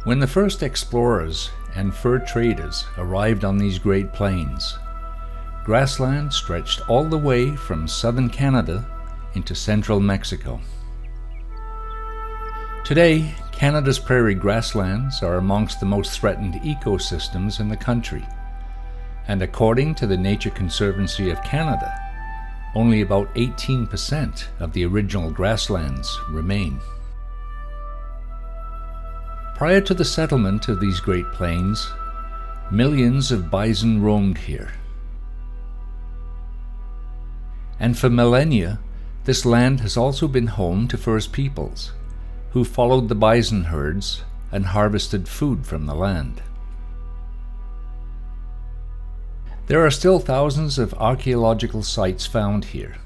When the first explorers and fur traders arrived on these Great Plains, grassland stretched all the way from southern Canada into central Mexico. Today, Canada's prairie grasslands are amongst the most threatened ecosystems in the country, and according to the Nature Conservancy of Canada, only about 18% of the original grasslands remain. Prior to the settlement of these Great Plains, millions of bison roamed here. And for millennia, this land has also been home to First Peoples, who followed the bison herds and harvested food from the land. There are still thousands of archaeological sites found here,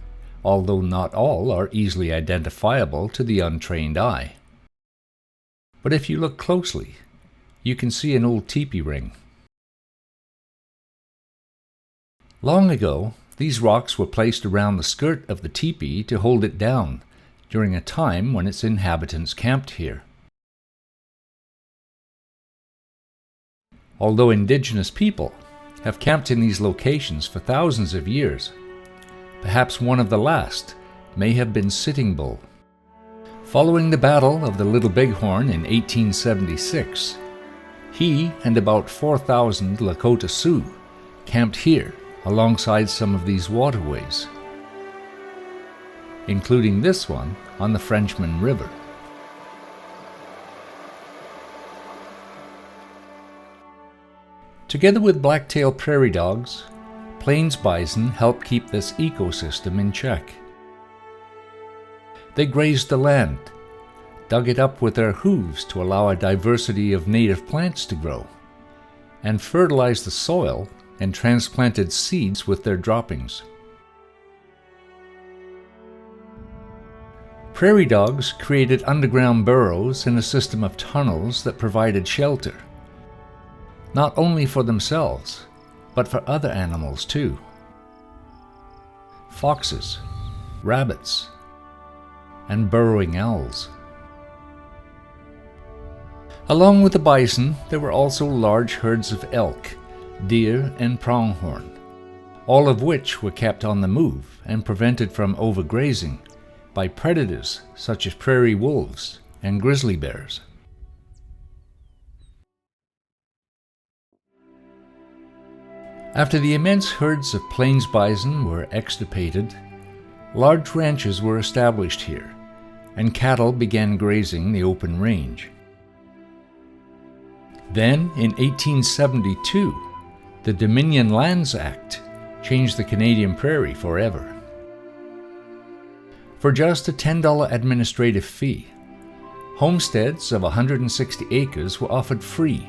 although not all are easily identifiable to the untrained eye. But if you look closely, you can see an old teepee ring. Long ago, these rocks were placed around the skirt of the teepee to hold it down during a time when its inhabitants camped here. Although Indigenous people have camped in these locations for thousands of years, perhaps one of the last may have been Sitting Bull. Following the Battle of the Little Bighorn in 1876, he and about 4,000 Lakota Sioux camped here alongside some of these waterways, including this one on the Frenchman River. Together with black-tail prairie dogs, plains bison help keep this ecosystem in check. They grazed the land, dug it up with their hooves to allow a diversity of native plants to grow, and fertilized the soil and transplanted seeds with their droppings. Prairie dogs created underground burrows and a system of tunnels that provided shelter, not only for themselves, but for other animals too. Foxes, rabbits, and burrowing owls. Along with the bison, there were also large herds of elk, deer, and pronghorn, all of which were kept on the move and prevented from overgrazing by predators such as prairie wolves and grizzly bears. After the immense herds of plains bison were extirpated, large ranches were established here, and cattle began grazing the open range. Then, in 1872, the Dominion Lands Act changed the Canadian prairie forever. For just a $10 administrative fee, homesteads of 160 acres were offered free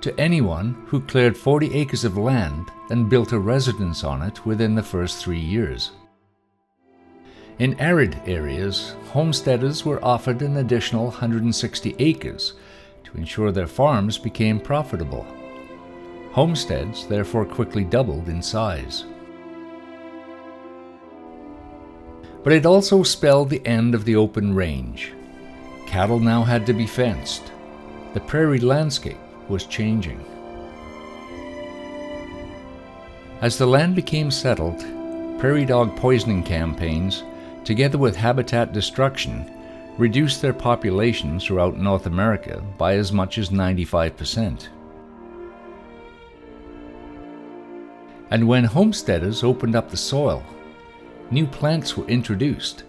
to anyone who cleared 40 acres of land and built a residence on it within the first 3 years. In arid areas, homesteaders were offered an additional 160 acres to ensure their farms became profitable. Homesteads therefore quickly doubled in size. But it also spelled the end of the open range. Cattle now had to be fenced. The prairie landscape was changing. As the land became settled, prairie dog poisoning campaigns, together with habitat destruction, reduced their population throughout North America by as much as 95%. And when homesteaders opened up the soil, new plants were introduced,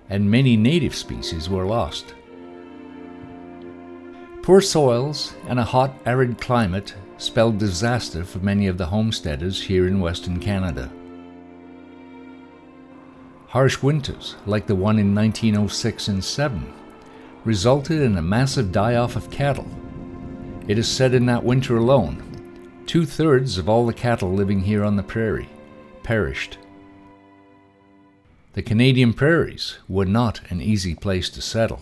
and many native species were lost. Poor soils and a hot, arid climate spelled disaster for many of the homesteaders here in Western Canada. Harsh winters, like the one in 1906 and 7, resulted in a massive die-off of cattle. It is said in that winter alone, 2/3 of all the cattle living here on the prairie perished. The Canadian prairies were not an easy place to settle.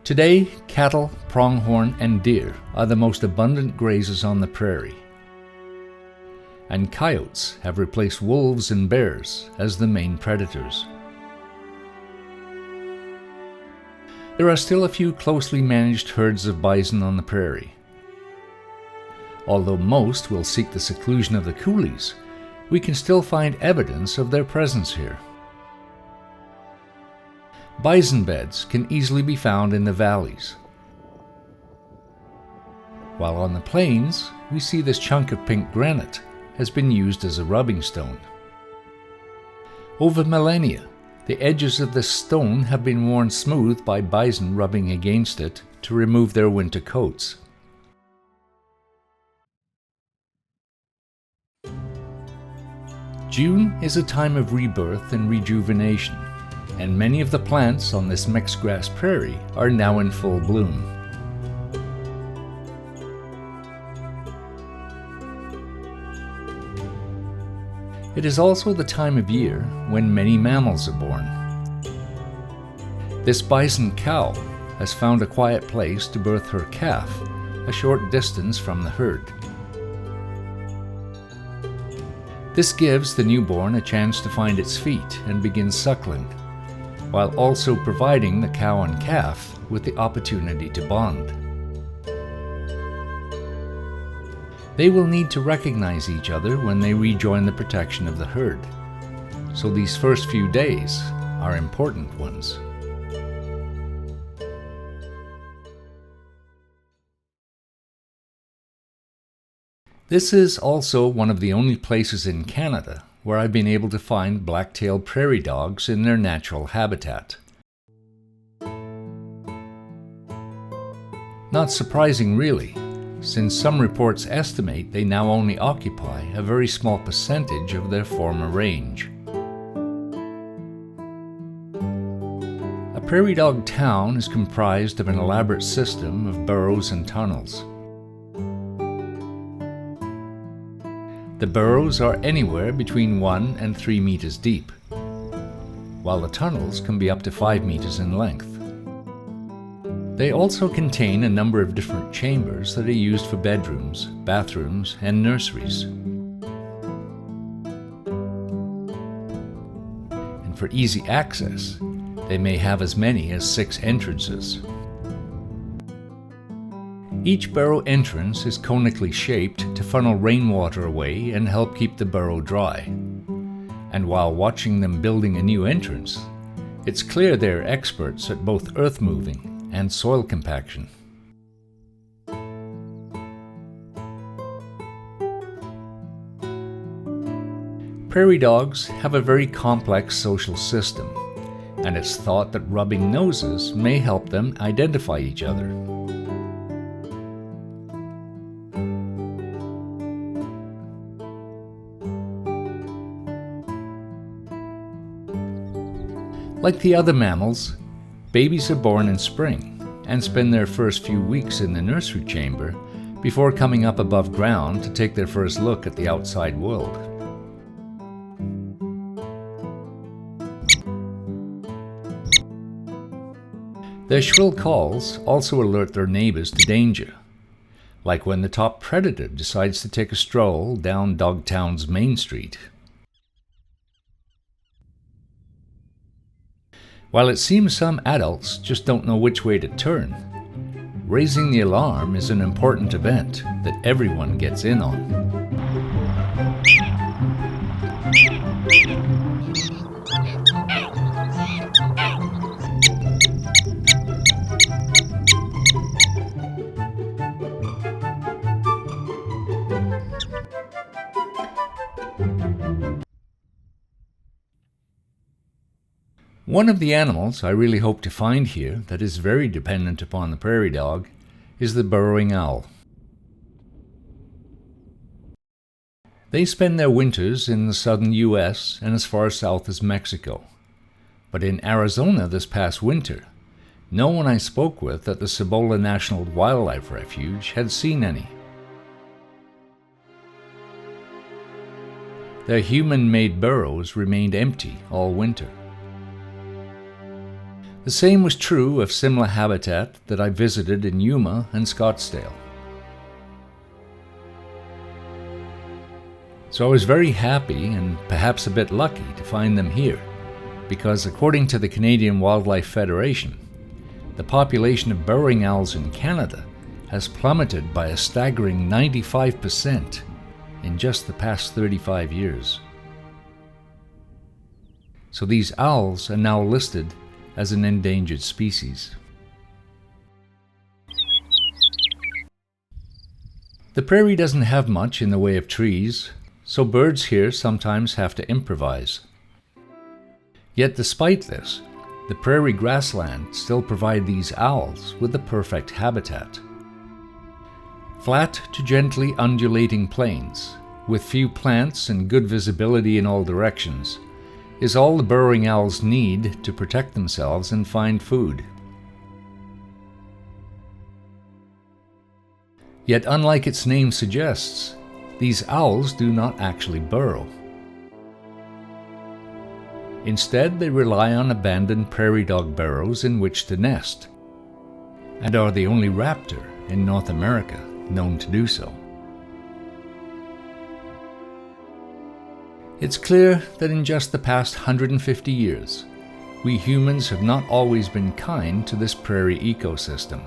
Today, cattle, pronghorn, and deer are the most abundant grazers on the prairie, and coyotes have replaced wolves and bears as the main predators. There are still a few closely managed herds of bison on the prairie. Although most will seek the seclusion of the coulees, we can still find evidence of their presence here. Bison beds can easily be found in the valleys, while on the plains we see this chunk of pink granite has been used as a rubbing stone. Over millennia, the edges of this stone have been worn smooth by bison rubbing against it to remove their winter coats. June is a time of rebirth and rejuvenation, and many of the plants on this mixed grass prairie are now in full bloom. It is also the time of year when many mammals are born. This bison cow has found a quiet place to birth her calf a short distance from the herd. This gives the newborn a chance to find its feet and begin suckling, while also providing the cow and calf with the opportunity to bond. They will need to recognize each other when they rejoin the protection of the herd, so these first few days are important ones. This is also one of the only places in Canada where I've been able to find black-tailed prairie dogs in their natural habitat. Not surprising really, since some reports estimate they now only occupy a very small percentage of their former range. A prairie dog town is comprised of an elaborate system of burrows and tunnels. The burrows are anywhere between 1 and 3 meters deep, while the tunnels can be up to 5 meters in length. They also contain a number of different chambers that are used for bedrooms, bathrooms, and nurseries. And for easy access, they may have as many as 6 entrances. Each burrow entrance is conically shaped to funnel rainwater away and help keep the burrow dry. And while watching them building a new entrance, it's clear they're experts at both earth moving and soil compaction. Prairie dogs have a very complex social system, and it's thought that rubbing noses may help them identify each other. Like the other mammals, babies are born in spring and spend their first few weeks in the nursery chamber before coming up above ground to take their first look at the outside world. Their shrill calls also alert their neighbors to danger, like when the top predator decides to take a stroll down Dogtown's Main Street. While it seems some adults just don't know which way to turn, raising the alarm is an important event that everyone gets in on. One of the animals I really hope to find here that is very dependent upon the prairie dog is the burrowing owl. They spend their winters in the southern U.S. and as far south as Mexico. But in Arizona this past winter, no one I spoke with at the Cibola National Wildlife Refuge had seen any. Their human-made burrows remained empty all winter. The same was true of similar habitat that I visited in Yuma and Scottsdale. So I was very happy and perhaps a bit lucky to find them here, because according to the Canadian Wildlife Federation, the population of burrowing owls in Canada has plummeted by a staggering 95% in just the past 35 years. So these owls are now listed as an endangered species. The prairie doesn't have much in the way of trees, so birds here sometimes have to improvise. Yet despite this, the prairie grassland still provide these owls with the perfect habitat. Flat to gently undulating plains, with few plants and good visibility in all directions, is all the burrowing owls need to protect themselves and find food. Yet unlike its name suggests, these owls do not actually burrow. Instead, they rely on abandoned prairie dog burrows in which to nest, and are the only raptor in North America known to do so. It's clear that in just the past 150 years, we humans have not always been kind to this prairie ecosystem.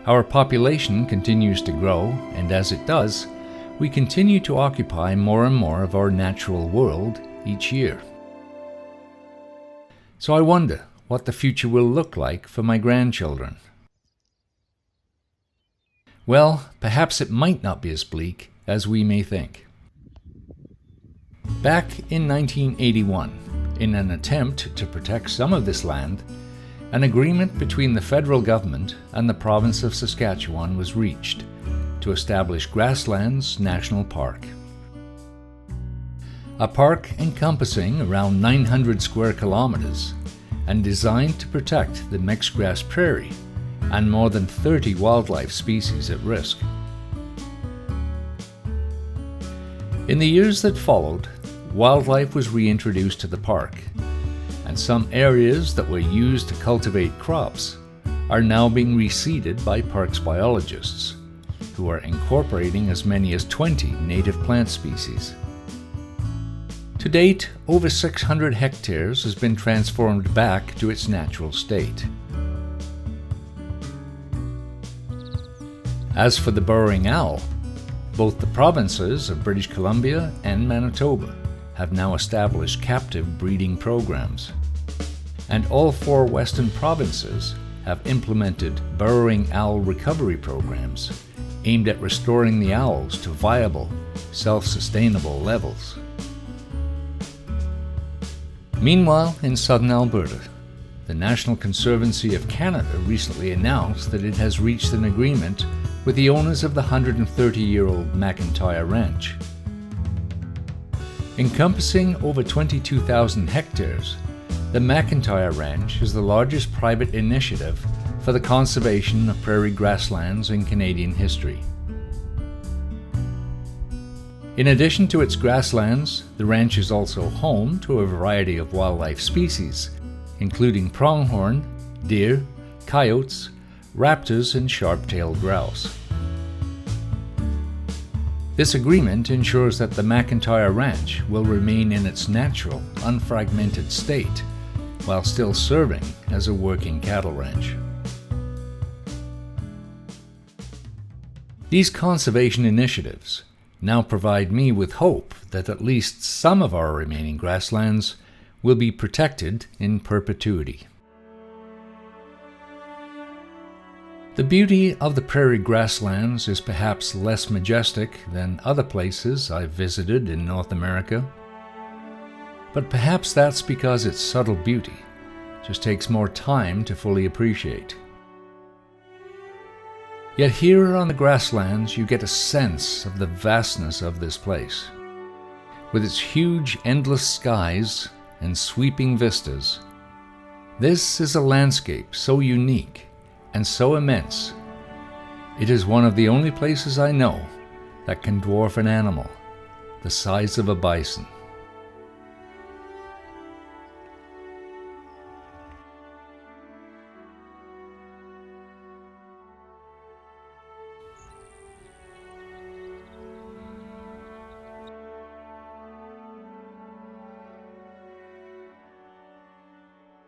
Our population continues to grow, and as it does, we continue to occupy more and more of our natural world each year. So I wonder what the future will look like for my grandchildren. Well, perhaps it might not be as bleak as we may think. Back in 1981, in an attempt to protect some of this land, an agreement between the federal government and the province of Saskatchewan was reached to establish Grasslands National Park. A park encompassing around 900 square kilometers and designed to protect the mixed grass prairie and more than 30 wildlife species at risk. In the years that followed, wildlife was reintroduced to the park, and some areas that were used to cultivate crops are now being reseeded by parks biologists, who are incorporating as many as 20 native plant species. To date, over 600 hectares has been transformed back to its natural state. As for the burrowing owl, both the provinces of British Columbia and Manitoba have now established captive breeding programs, and all 4 western provinces have implemented burrowing owl recovery programs aimed at restoring the owls to viable, self-sustainable levels. Meanwhile, in southern Alberta, the National Conservancy of Canada recently announced that it has reached an agreement with the owners of the 130-year-old McIntyre Ranch. Encompassing over 22,000 hectares, the McIntyre Ranch is the largest private initiative for the conservation of prairie grasslands in Canadian history. In addition to its grasslands, the ranch is also home to a variety of wildlife species, including pronghorn, deer, coyotes, raptors, and sharp-tailed grouse. This agreement ensures that the McIntyre Ranch will remain in its natural, unfragmented state, while still serving as a working cattle ranch. These conservation initiatives now provide me with hope that at least some of our remaining grasslands will be protected in perpetuity. The beauty of the prairie grasslands is perhaps less majestic than other places I've visited in North America, but perhaps that's because its subtle beauty just takes more time to fully appreciate. Yet here on the grasslands you get a sense of the vastness of this place. With its huge, endless skies and sweeping vistas, this is a landscape so unique and so immense. It is one of the only places I know that can dwarf an animal the size of a bison.